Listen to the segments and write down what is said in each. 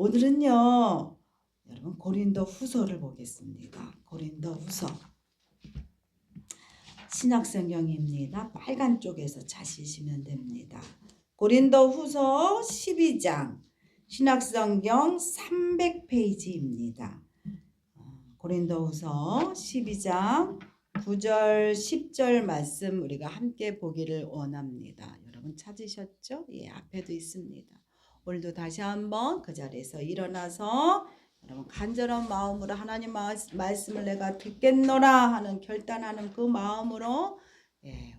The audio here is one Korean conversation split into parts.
오늘은요, 여러분 고린도 후서를 보겠습니다. 고린도 후서. 신약성경입니다. 빨간 쪽에서 찾으시면 됩니다. 고린도 후서 12장, 신약성경 300페이지입니다. 고린도 후서 12장 9절 10절 말씀 우리가 함께 보기를 원합니다. 여러분 찾으셨죠? 예, 앞에도 있습니다. 오늘도 다시 한번 그 자리에서 일어나서 여러분 간절한 마음으로 하나님 말씀을 내가 듣겠노라 하는 결단하는 그 마음으로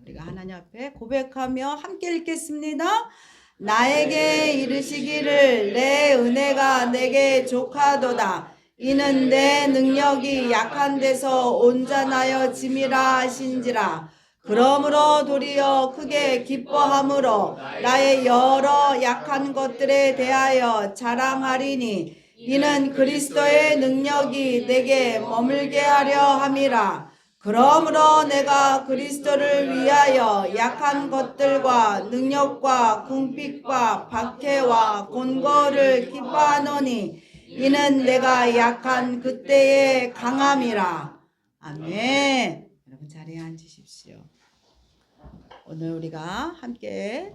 우리가 하나님 앞에 고백하며 함께 읽겠습니다. 나에게 이르시기를 내 은혜가 내게 족하도다. 이는 내 능력이 약한 데서 온전하여 짐이라 하신지라. 그러므로 도리어 크게 기뻐함으로 나의 여러 약한 것들에 대하여 자랑하리니 이는 그리스도의 능력이 내게 머물게 하려 함이라. 그러므로 내가 그리스도를 위하여 약한 것들과 능력과 궁핍과 박해와 곤고를 기뻐하노니 이는 내가 약한 그때의 강함이라. 아멘. 여러분 자리에 앉으십시오. 오늘 우리가 함께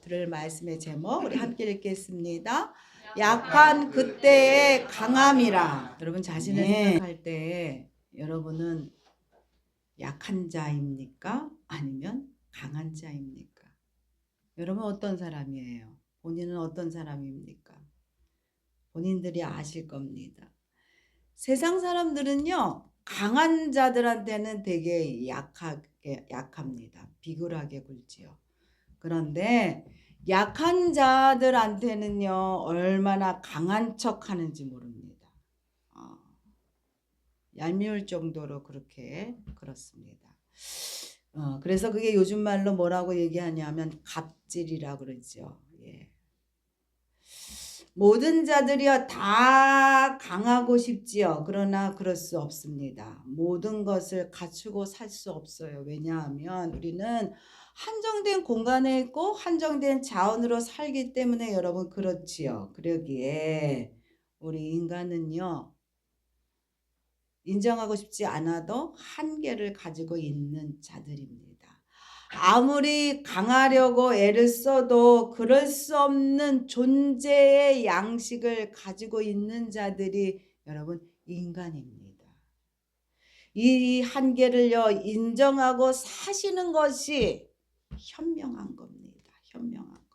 들을 말씀의 제목 우리 함께 읽겠습니다. 약한 그때의 강함이라. 여러분 자신을 생각할 때 여러분은 약한 자입니까? 아니면 강한 자입니까? 여러분 어떤 사람이에요? 본인은 어떤 사람입니까? 본인들이 아실 겁니다. 세상 사람들은요, 강한 자들한테는 되게 약합니다. 비굴하게 굴지요. 그런데 약한 자들한테는요, 얼마나 강한 척 하는지 모릅니다. 얄미울 정도로 그렇습니다. 그래서 그게 요즘 말로 뭐라고 얘기하냐면 갑질이라 그러죠. 예. 모든 자들이여 다 강하고 싶지요. 그러나 그럴 수 없습니다. 모든 것을 갖추고 살 수 없어요. 왜냐하면 우리는 한정된 공간에 있고 한정된 자원으로 살기 때문에 여러분 그렇지요. 그러기에 우리 인간은요. 인정하고 싶지 않아도 한계를 가지고 있는 자들입니다. 아무리 강하려고 애를 써도 그럴 수 없는 존재의 양식을 가지고 있는 자들이 여러분 인간입니다. 이 한계를요 인정하고 사시는 것이 현명한 겁니다. 현명한 거.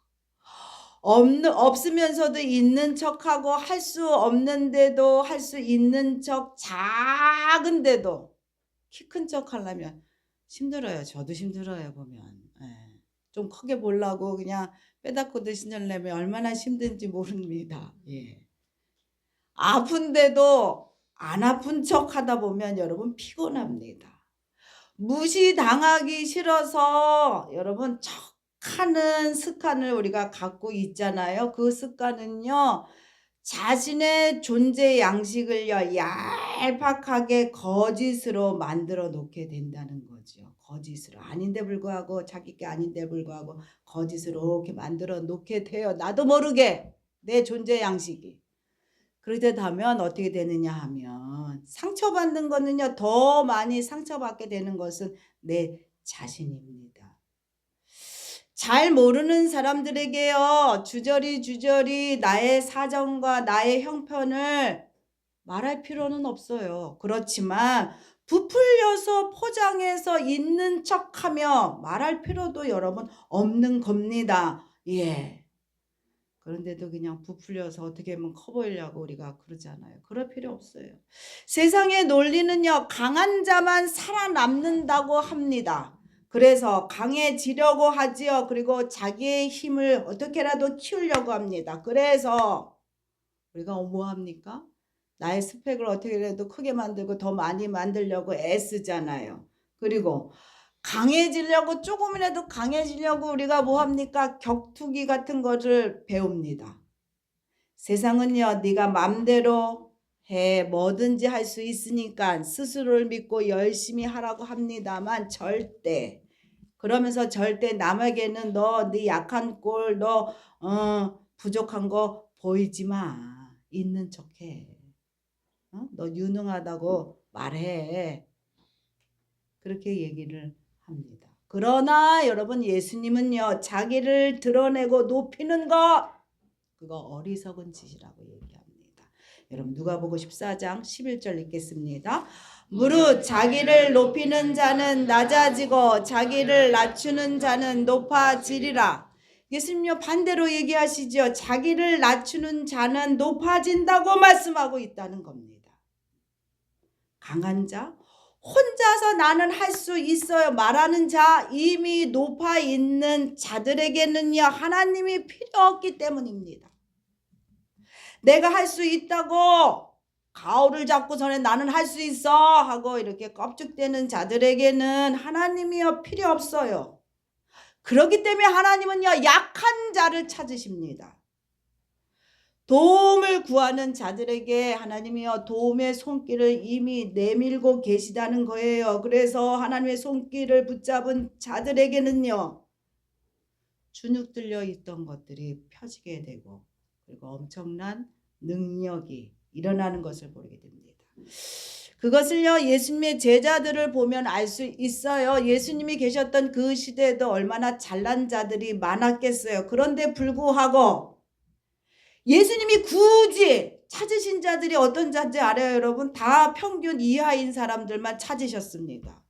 없으면서도 있는 척하고 할 수 없는데도 할 수 있는 척 작은데도 키 큰 척 하려면 힘들어요. 저도 힘들어요 보면. 좀 크게 보려고 그냥 빼닫고 드시려면 얼마나 힘든지 모릅니다. 예. 아픈데도 안 아픈 척 하다 보면 여러분 피곤합니다. 무시당하기 싫어서 여러분 척하는 습관을 우리가 갖고 있잖아요. 그 습관은요. 자신의 존재 양식을요 얄팍하게 거짓으로 만들어 놓게 된다는 거죠. 거짓으로 아닌데 불구하고 자기 게 아닌데 불구하고 거짓으로 이렇게 만들어 놓게 돼요. 나도 모르게 내 존재 양식이. 그러다면 어떻게 되느냐 하면 상처받는 거는요 더 많이 상처받게 되는 것은 내 자신입니다. 잘 모르는 사람들에게요 주저리 나의 사정과 나의 형편을 말할 필요는 없어요. 그렇지만 부풀려서 포장해서 있는 척하며 말할 필요도 여러분 없는 겁니다. 예. 그런데도 그냥 부풀려서 어떻게 하면 커 보이려고 우리가 그러잖아요. 그럴 필요 없어요. 세상의 논리는요 강한 자만 살아남는다고 합니다. 그래서 강해지려고 하지요. 그리고 자기의 힘을 어떻게라도 키우려고 합니다. 그래서 우리가 뭐 합니까? 나의 스펙을 어떻게라도 크게 만들고 더 많이 만들려고 애쓰잖아요. 그리고 강해지려고 조금이라도 강해지려고 우리가 뭐 합니까? 격투기 같은 것을 배웁니다. 세상은요 네가 맘대로 해 뭐든지 할 수 있으니까 스스로를 믿고 열심히 하라고 합니다만 절대 그러면서 절대 남에게는 너 네 약한 꼴 너 부족한 거 보이지 마. 있는 척해. 너 유능하다고 말해. 그렇게 얘기를 합니다. 그러나 여러분, 예수님은요, 자기를 드러내고 높이는 것, 그거 어리석은 짓이라고 얘기합니다. 여러분, 누가복음 14장 11절 읽겠습니다. 무릇 자기를 높이는 자는 낮아지고 자기를 낮추는 자는 높아지리라. 예수님요, 반대로 얘기하시죠. 자기를 낮추는 자는 높아진다고 말씀하고 있다는 겁니다. 강한 자, 혼자서 나는 할 수 있어요 말하는 자, 이미 높아 있는 자들에게는요, 하나님이 필요 없기 때문입니다. 내가 할 수 있다고 가오를 잡고 전에 나는 할 수 있어 하고 이렇게 껍죽대는 자들에게는 하나님이요 필요 없어요. 그렇기 때문에 하나님은요, 약한 자를 찾으십니다. 도움을 구하는 자들에게 하나님이요, 도움의 손길을 이미 내밀고 계시다는 거예요. 그래서 하나님의 손길을 붙잡은 자들에게는요, 주눅 들려 있던 것들이 펴지게 되고, 그리고 엄청난 능력이 일어나는 것을 보게 됩니다. 그것을요, 예수님의 제자들을 보면 알 수 있어요. 예수님이 계셨던 그 시대에도 얼마나 잘난 자들이 많았겠어요. 그런데 불구하고 예수님이 굳이 찾으신 자들이 어떤 자인지 알아요, 여러분? 다 평균 이하인 사람들만 찾으셨습니다.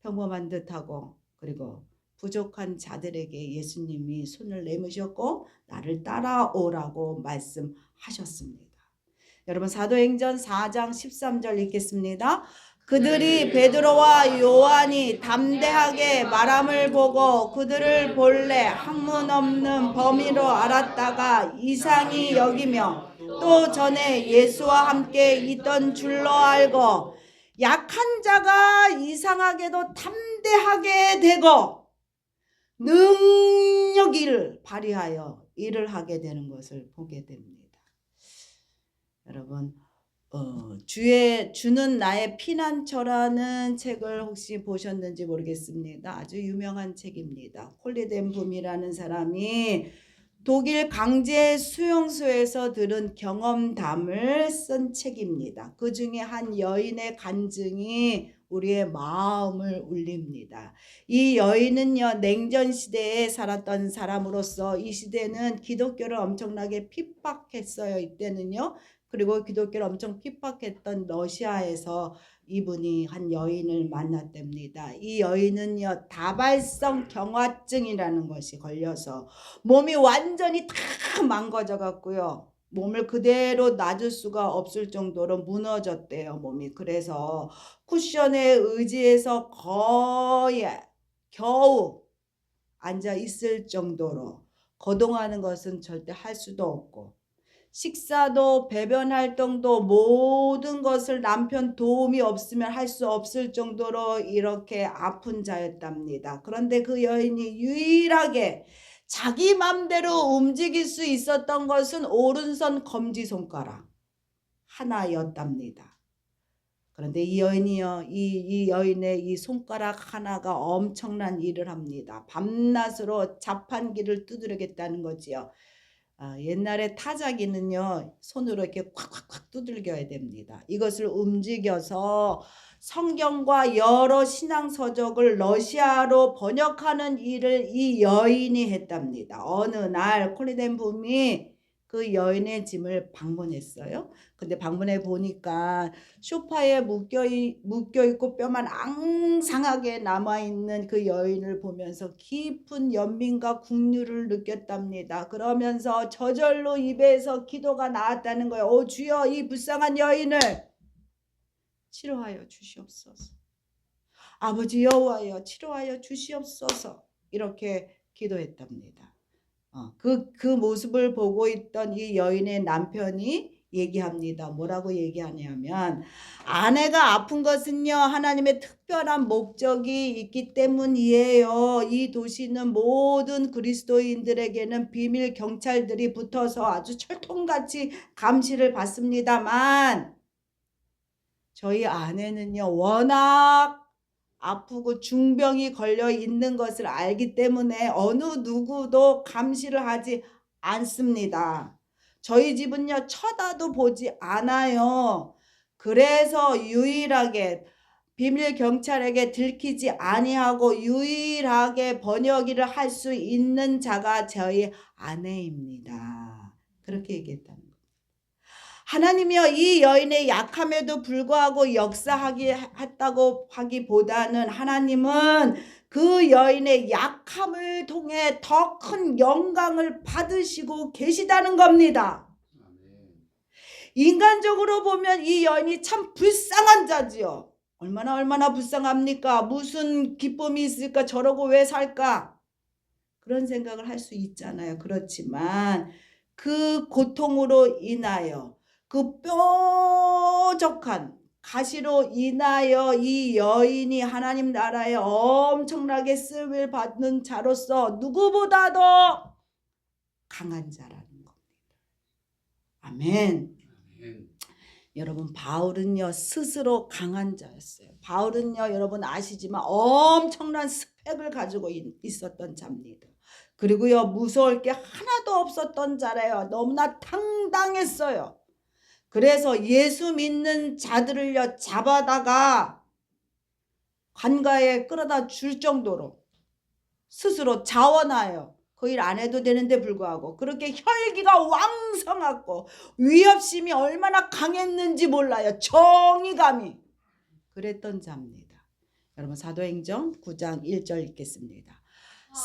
평범한 듯하고, 그리고 부족한 자들에게 예수님이 손을 내미셨고 나를 따라오라고 말씀하셨습니다. 여러분, 사도행전 4장 13절 읽겠습니다. 그들이 베드로와 요한이 담대하게 말함을 보고 그들을 본래 학문 없는 범위로 알았다가 이상히 여기며 또 전에 예수와 함께 있던 줄로 알고, 약한 자가 이상하게도 담대하게 되고 능력을 발휘하여 일을 하게 되는 것을 보게 됩니다. 여러분, 주는 나의 피난처라는 책을 혹시 보셨는지 모르겠습니다. 아주 유명한 책입니다. 콜리덴 붐이라는 사람이 독일 강제 수용소에서 들은 경험담을 쓴 책입니다. 그 중에 한 여인의 간증이 우리의 마음을 울립니다. 이 여인은요, 냉전 시대에 살았던 사람으로서 이 시대는 기독교를 엄청나게 핍박했어요. 이때는요. 그리고 기독교를 엄청 핍박했던 러시아에서 이분이 한 여인을 만났답니다. 이 여인은요, 다발성 경화증이라는 것이 걸려서 몸이 완전히 다 망가져 갖고요, 몸을 그대로 놔줄 수가 없을 정도로 무너졌대요, 몸이. 그래서 쿠션에 의지해서 거의 겨우 앉아 있을 정도로, 거동하는 것은 절대 할 수도 없고, 식사도 배변 활동도 모든 것을 남편 도움이 없으면 할 수 없을 정도로 이렇게 아픈 자였답니다. 그런데 그 여인이 유일하게 자기 맘대로 움직일 수 있었던 것은 오른손 검지손가락 하나였답니다. 그런데 이 여인이요, 이 여인의 이 손가락 하나가 엄청난 일을 합니다. 밤낮으로 자판기를 두드리겠다는 거지요. 옛날에 타자기는요, 손으로 이렇게 콱콱콱 두들겨야 됩니다. 이것을 움직여서 성경과 여러 신앙서적을 러시아로 번역하는 일을 이 여인이 했답니다. 어느 날 콜리덴 붐이 그 여인의 짐을 방문했어요. 근데 방문해 보니까 소파에 묶여있고 뼈만 앙상하게 남아있는 그 여인을 보면서 깊은 연민과 국률을 느꼈답니다. 그러면서 저절로 입에서 기도가 나왔다는 거예요. 오 주여, 이 불쌍한 여인을 치료하여 주시옵소서. 아버지 여호와여, 치료하여 주시옵소서. 이렇게 기도했답니다. 그 모습을 보고 있던 이 여인의 남편이 얘기합니다. 뭐라고 얘기하냐면, 아내가 아픈 것은요, 하나님의 특별한 목적이 있기 때문이에요. 이 도시는 모든 그리스도인들에게는 비밀 경찰들이 붙어서 아주 철통같이 감시를 받습니다만, 저희 아내는요, 워낙 아프고 중병이 걸려 있는 것을 알기 때문에 어느 누구도 감시를 하지 않습니다. 저희 집은요 쳐다도 보지 않아요. 그래서 유일하게 비밀 경찰에게 들키지 아니하고 유일하게 번역일을 할 수 있는 자가 저희 아내입니다. 그렇게 얘기했다는 거예요. 하나님이여 이 여인의 약함에도 불구하고 역사했다고 하기보다는 하나님은 그 여인의 약함을 통해 더 큰 영광을 받으시고 계시다는 겁니다. 인간적으로 보면 이 여인이 참 불쌍한 자지요. 얼마나 불쌍합니까? 무슨 기쁨이 있을까? 저러고 왜 살까? 그런 생각을 할 수 있잖아요. 그렇지만 그 고통으로 인하여 그 뾰족한 가시로 인하여 이 여인이 하나님 나라에 엄청나게 쓰임을 받는 자로서 누구보다도 강한 자라는 겁니다. 아멘. 여러분 바울은요 스스로 강한 자였어요. 바울은요 여러분 아시지만 엄청난 스펙을 가지고 있었던 자입니다. 그리고요 무서울 게 하나도 없었던 자래요. 너무나 당당했어요. 그래서 예수 믿는 자들을요 잡아다가 관가에 끌어다 줄 정도로 스스로 자원하여 그 일 안 해도 되는데 불구하고 그렇게 혈기가 왕성하고 위협심이 얼마나 강했는지 몰라요. 정의감이 그랬던 자입니다. 여러분 사도행전 9장 1절 읽겠습니다.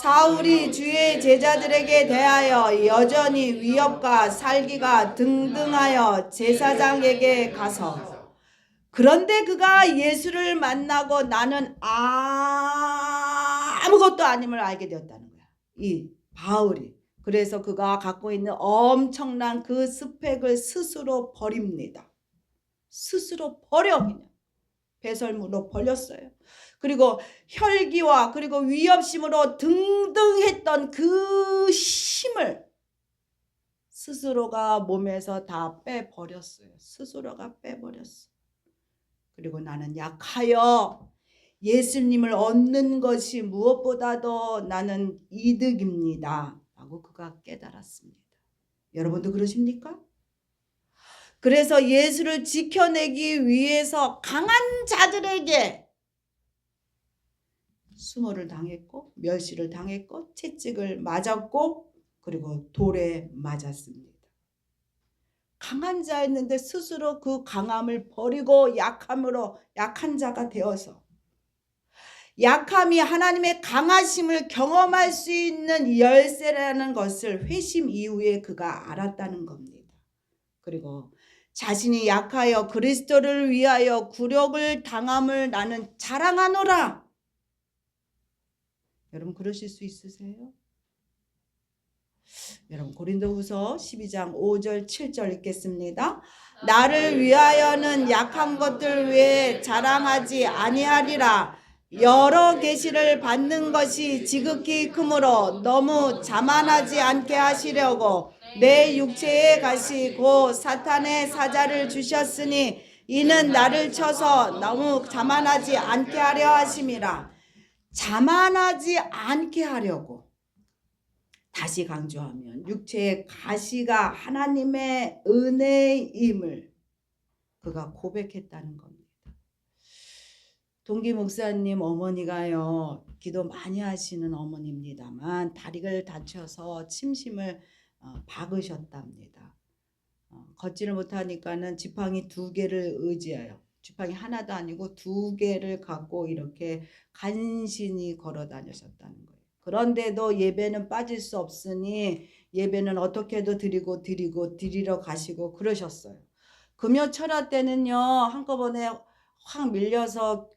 사울이 주의 제자들에게 대하여 여전히 위협과 살기가 등등하여 제사장에게 가서 그런데 그가 예수를 만나고 나는 아무것도 아님을 알게 되었다는 거야. 이 바울이. 그래서 그가 갖고 있는 엄청난 그 스펙을 스스로 버립니다. 스스로 버려 그냥. 배설물로 버렸어요. 그리고 혈기와 그리고 위협심으로 등등했던 그 힘을 스스로가 몸에서 다 빼버렸어요. 스스로가 빼버렸어. 그리고 나는 약하여 예수님을 얻는 것이 무엇보다도 나는 이득입니다. 라고 그가 깨달았습니다. 여러분도 그러십니까? 그래서 예수를 지켜내기 위해서 강한 자들에게 수모를 당했고 멸시를 당했고 채찍을 맞았고 그리고 돌에 맞았습니다. 강한 자였는데 스스로 그 강함을 버리고 약한 자가 되어서 약함이 하나님의 강하심을 경험할 수 있는 열쇠라는 것을 회심 이후에 그가 알았다는 겁니다. 그리고 자신이 약하여 그리스도를 위하여 굴욕을 당함을 나는 자랑하노라. 여러분 그러실 수 있으세요? 여러분 고린도후서 12장 5절 7절 읽겠습니다. 나를 위하여는 약한 것들 외에 자랑하지 아니하리라. 여러 계시를 받는 것이 지극히 크므로 너무 자만하지 않게 하시려고 내 육체의 가시 곧 사탄의 사자를 주셨으니 이는 나를 쳐서 너무 자만하지 않게 하려 하심이라. 자만하지 않게 하려고. 다시 강조하면 육체의 가시가 하나님의 은혜임을 그가 고백했다는 겁니다. 동기 목사님 어머니가요 기도 많이 하시는 어머니입니다만 다리를 다쳐서 침심을 박으셨답니다. 걷지를 못하니까는 지팡이 2개를 의지하여 지팡이 하나도 아니고 2개를 갖고 이렇게 간신히 걸어 다녔었다는 거예요. 그런데도 예배는 빠질 수 없으니 예배는 어떻게도 드리러 가시고 그러셨어요. 금요철화 때는요 한꺼번에 확 밀려서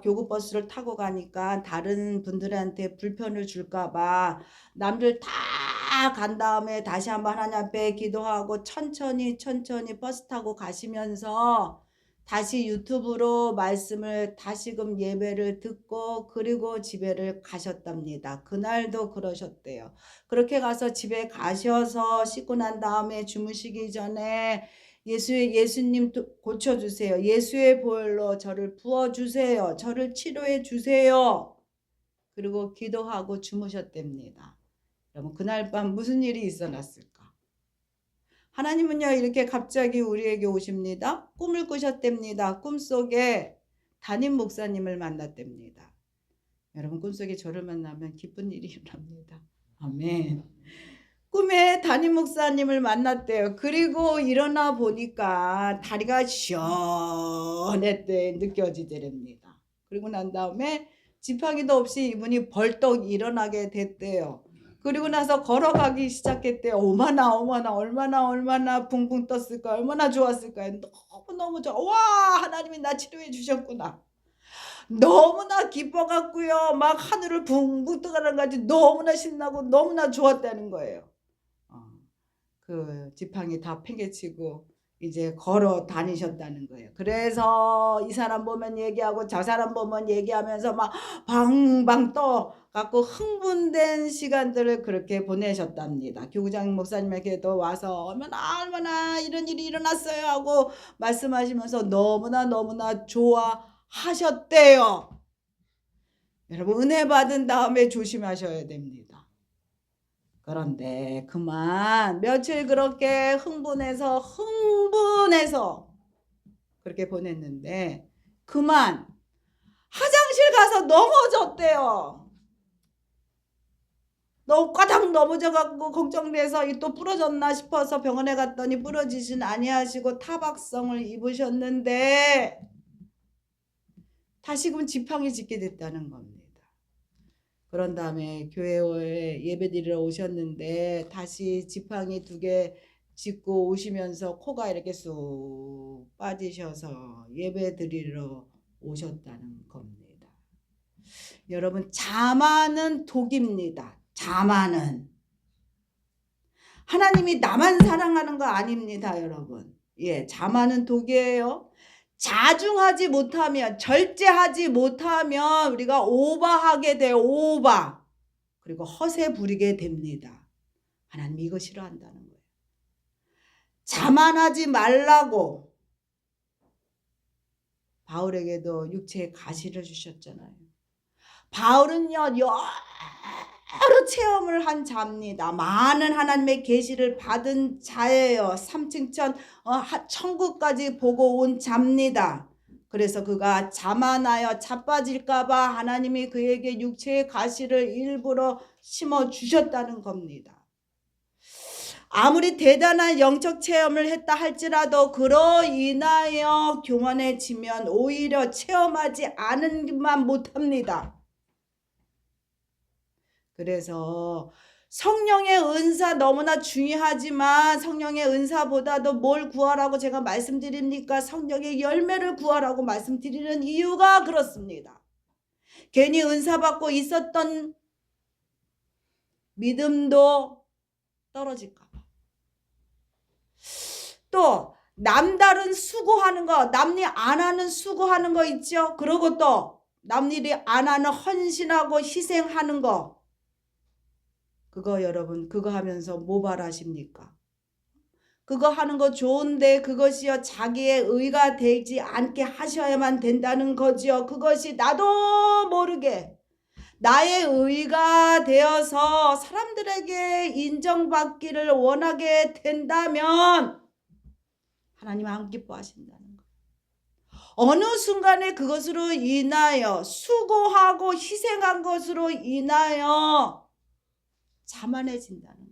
교구버스를 타고 가니까 다른 분들한테 불편을 줄까봐 남들 다 간 다음에 다시 한번 하나님 앞에 기도하고 천천히 버스 타고 가시면서 다시 유튜브로 말씀을 다시금 예배를 듣고 그리고 집에를 가셨답니다. 그날도 그러셨대요. 그렇게 가서 집에 가셔서 씻고 난 다음에 주무시기 전에 예수님 고쳐주세요. 예수의 보혈로 저를 부어주세요. 저를 치료해 주세요. 그리고 기도하고 주무셨답니다. 여러분 그날 밤 무슨 일이 있어났을까? 하나님은요 이렇게 갑자기 우리에게 오십니다. 꿈을 꾸셨답니다. 꿈속에 담임 목사님을 만났답니다. 여러분 꿈속에 저를 만나면 기쁜 일이 일어납니다. 아멘. 꿈에 담임 목사님을 만났대요. 그리고 일어나 보니까 다리가 시원했대 느껴지더랍니다. 그리고 난 다음에 지팡이도 없이 이분이 벌떡 일어나게 됐대요. 그리고 나서 걸어가기 시작했대요. 어머나 얼마나 붕붕 떴을까, 얼마나 좋았을까요. 너무 좋아. 와, 하나님이 나 치료해 주셨구나. 너무나 기뻐갖고요. 막 하늘을 붕붕 떠가는 거지. 너무나 신나고 너무나 좋았다는 거예요. 그 지팡이 다 팽개치고 이제 걸어 다니셨다는 거예요. 그래서 이 사람 보면 얘기하고 저 사람 보면 얘기하면서 막 방방 떠 갖고 흥분된 시간들을 그렇게 보내셨답니다. 교구장 목사님에게도 와서 얼마나 이런 일이 일어났어요 하고 말씀하시면서 너무나 좋아하셨대요. 여러분 은혜 받은 다음에 조심하셔야 됩니다. 그런데 그만 며칠 그렇게 흥분해서 그렇게 보냈는데 그만 화장실 가서 넘어졌대요. 꽈당 넘어져갖고 걱정돼서 또 부러졌나 싶어서 병원에 갔더니 부러지진 아니하시고 타박성을 입으셨는데 다시금 지팡이 짚게 됐다는 겁니다. 그런 다음에 교회에 예배드리러 오셨는데 다시 지팡이 2개 짚고 오시면서 코가 이렇게 쑥 빠지셔서 예배드리러 오셨다는 겁니다. 여러분 자만은 독입니다. 자만은. 하나님이 나만 사랑하는 거 아닙니다, 여러분. 예, 자만은 독이에요. 자중하지 못하면, 절제하지 못하면 우리가 오버하게 돼요. 오버. 그리고 허세 부리게 됩니다. 하나님이 이거 싫어한다는 거예요. 자만하지 말라고 바울에게도 육체의 가시를 주셨잖아요. 바울은요 여러 체험을 한 자입니다. 많은 하나님의 계시를 받은 자예요. 3층 천국까지 보고 온 자입니다. 그래서 그가 자만하여 자빠질까 봐 하나님이 그에게 육체의 가시를 일부러 심어 주셨다는 겁니다. 아무리 대단한 영적 체험을 했다 할지라도 그로 인하여 교만해지면 오히려 체험하지 않은 것만 못합니다. 그래서 성령의 은사 너무나 중요하지만 성령의 은사보다도 뭘 구하라고 제가 말씀드립니까? 성령의 열매를 구하라고 말씀드리는 이유가 그렇습니다. 괜히 은사 받고 있었던 믿음도 떨어질까 봐. 또 남다른 수고하는 거, 남이 안 하는 수고하는 거 있죠? 그리고 또 남일이 안 하는 헌신하고 희생하는 거, 그거 여러분 그거 하면서 뭐 바라십니까? 그거 하는 거 좋은데 그것이요 자기의 의가 되지 않게 하셔야만 된다는 거지요. 그것이 나도 모르게 나의 의가 되어서 사람들에게 인정받기를 원하게 된다면 하나님 안 기뻐하신다는 거예요. 어느 순간에 그것으로 인하여 수고하고 희생한 것으로 인하여 자만해진다는 거예요.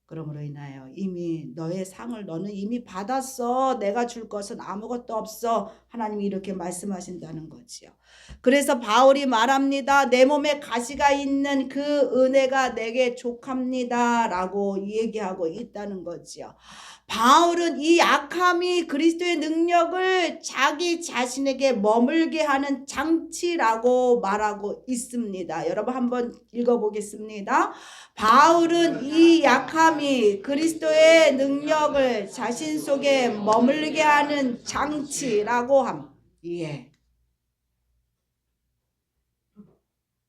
그러므로 인하여 이미 너의 상을 너는 이미 받았어. 내가 줄 것은 아무것도 없어. 하나님이 이렇게 말씀하신다는 거지요. 그래서 바울이 말합니다. 내 몸에 가시가 있는 그 은혜가 내게 족합니다 라고 얘기하고 있다는 거지요. 바울은 이 약함이 그리스도의 능력을 자기 자신에게 머물게 하는 장치라고 말하고 있습니다. 여러분 한번 읽어보겠습니다. 바울은 이 약함이 그리스도의 능력을 자신 속에 머물게 하는 장치라고 함. 예.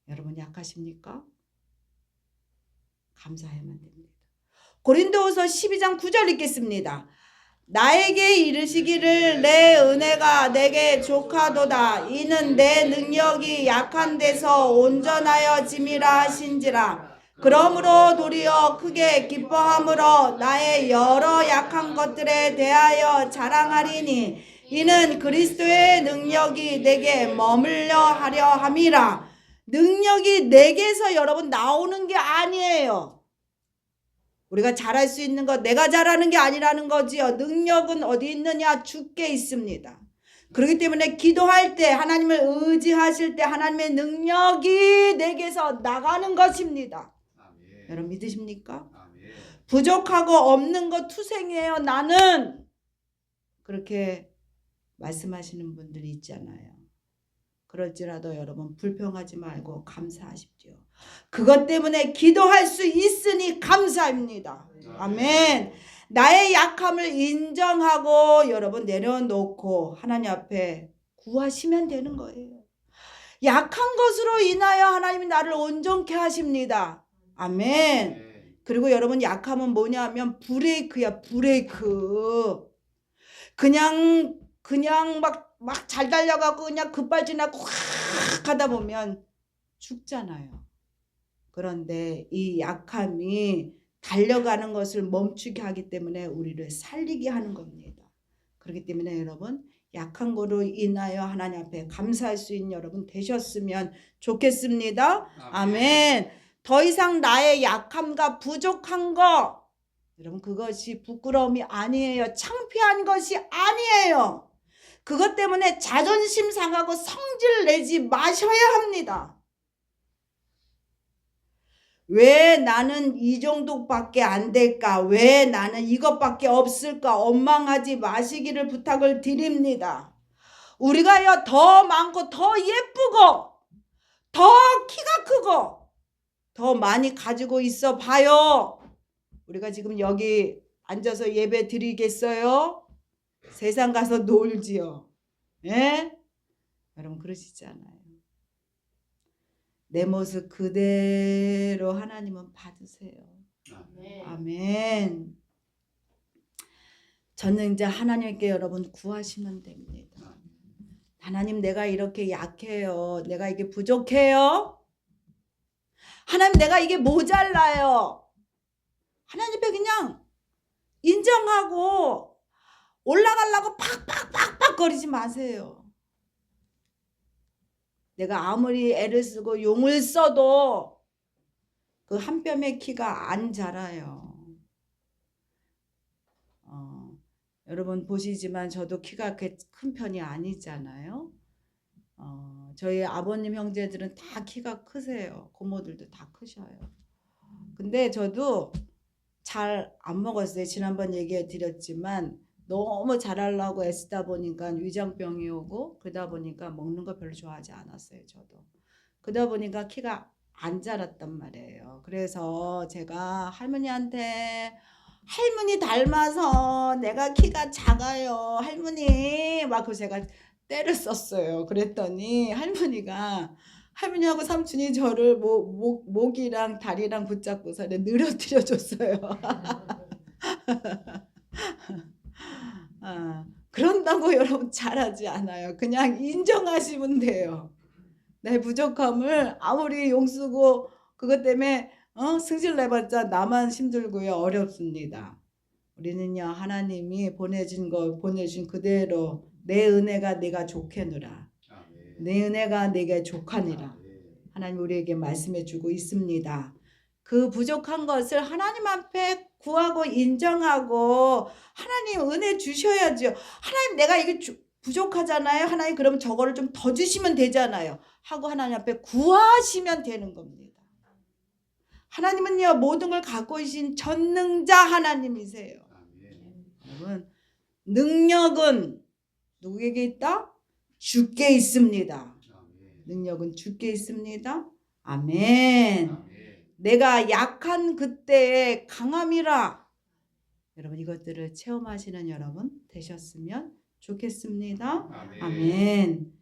여러분 약하십니까? 감사해야만 됩니다. 고린도후서 12장 9절 읽겠습니다. 나에게 이르시기를 내 은혜가 내게 족하도다. 이는 내 능력이 약한 데서 온전하여 짐이라 하신지라. 그러므로 도리어 크게 기뻐함으로 나의 여러 약한 것들에 대하여 자랑하리니 이는 그리스도의 능력이 내게 머물려 하려 함이라. 능력이 내게서 여러분 나오는 게 아니에요. 우리가 잘할 수 있는 것, 내가 잘하는 게 아니라는 거지요. 능력은 어디 있느냐? 주께 있습니다. 그렇기 때문에 기도할 때, 하나님을 의지하실 때 하나님의 능력이 내게서 나가는 것입니다. 아멘. 여러분 믿으십니까? 아멘. 부족하고 없는 것 투생이에요. 나는 그렇게 말씀하시는 분들이 있잖아요. 그럴지라도 여러분 불평하지 말고 감사하십시오. 그것 때문에 기도할 수 있으니 감사합니다. 아멘. 나의 약함을 인정하고 여러분 내려놓고 하나님 앞에 구하시면 되는 거예요. 약한 것으로 인하여 하나님이 나를 온전케 하십니다. 아멘. 그리고 여러분 약함은 뭐냐면 브레이크야, 브레이크. 그냥 막 잘 달려가고 그냥 급발진하고 확 하다 보면 죽잖아요. 그런데 이 약함이 달려가는 것을 멈추게 하기 때문에 우리를 살리게 하는 겁니다. 그렇기 때문에 여러분 약한 거로 인하여 하나님 앞에 감사할 수 있는 여러분 되셨으면 좋겠습니다. 아멘. 더 이상 나의 약함과 부족한 거 여러분 그것이 부끄러움이 아니에요. 창피한 것이 아니에요. 그것 때문에 자존심 상하고 성질 내지 마셔야 합니다. 왜 나는 이 정도밖에 안 될까? 왜 나는 이것밖에 없을까? 원망하지 마시기를 부탁을 드립니다. 우리가요 더 많고 더 예쁘고 더 키가 크고 더 많이 가지고 있어 봐요. 우리가 지금 여기 앉아서 예배 드리겠어요? 세상 가서 놀지요. 예? 여러분 그러시지 않아요. 내 모습 그대로 하나님은 받으세요. 아멘. 아멘. 저는 이제 하나님께 여러분 구하시면 됩니다. 하나님 내가 이렇게 약해요. 내가 이게 부족해요. 하나님 내가 이게 모자라요. 하나님 앞에 그냥 인정하고 올라가려고 팍팍팍팍 거리지 마세요. 내가 아무리 애를 쓰고 용을 써도 그 한 뼘의 키가 안 자라요. 여러분 보시지만 저도 키가 그렇게 큰 편이 아니잖아요. 저희 아버님 형제들은 다 키가 크세요. 고모들도 다 크셔요. 근데 저도 잘 안 먹었어요. 지난번 얘기해 드렸지만 너무 잘하려고 애쓰다 보니까 위장병이 오고 그러다 보니까 먹는 거 별로 좋아하지 않았어요. 저도. 그러다 보니까 키가 안 자랐단 말이에요. 그래서 제가 할머니한테 할머니 닮아서 내가 키가 작아요. 할머니 막 그 제가 때를 썼어요. 그랬더니 할머니하고 삼촌이 저를 목이랑 다리랑 붙잡고서 늘어뜨려 줬어요. 그런다고 여러분 잘하지 않아요. 그냥 인정하시면 돼요. 내 부족함을 아무리 용쓰고 그것 때문에 승질 내봤자 나만 힘들고요. 어렵습니다. 우리는요 하나님이 보내신 그대로 내 은혜가 내가 좋게노라. 내 은혜가 내게 족하니라. 하나님 우리에게 말씀해 주고 있습니다. 그 부족한 것을 하나님 앞에 구하고 인정하고 하나님 은혜 주셔야죠. 하나님 내가 이게 부족하잖아요. 하나님 그러면 저거를 좀 더 주시면 되잖아요. 하고 하나님 앞에 구하시면 되는 겁니다. 하나님은요 모든 걸 갖고 계신 전능자 하나님이세요. 여러분 능력은 누구에게 있다? 주께 있습니다. 능력은 주께 있습니다. 아멘. 내가 약한 그때의 강함이라. 여러분 이것들을 체험하시는 여러분 되셨으면 좋겠습니다. 아멘.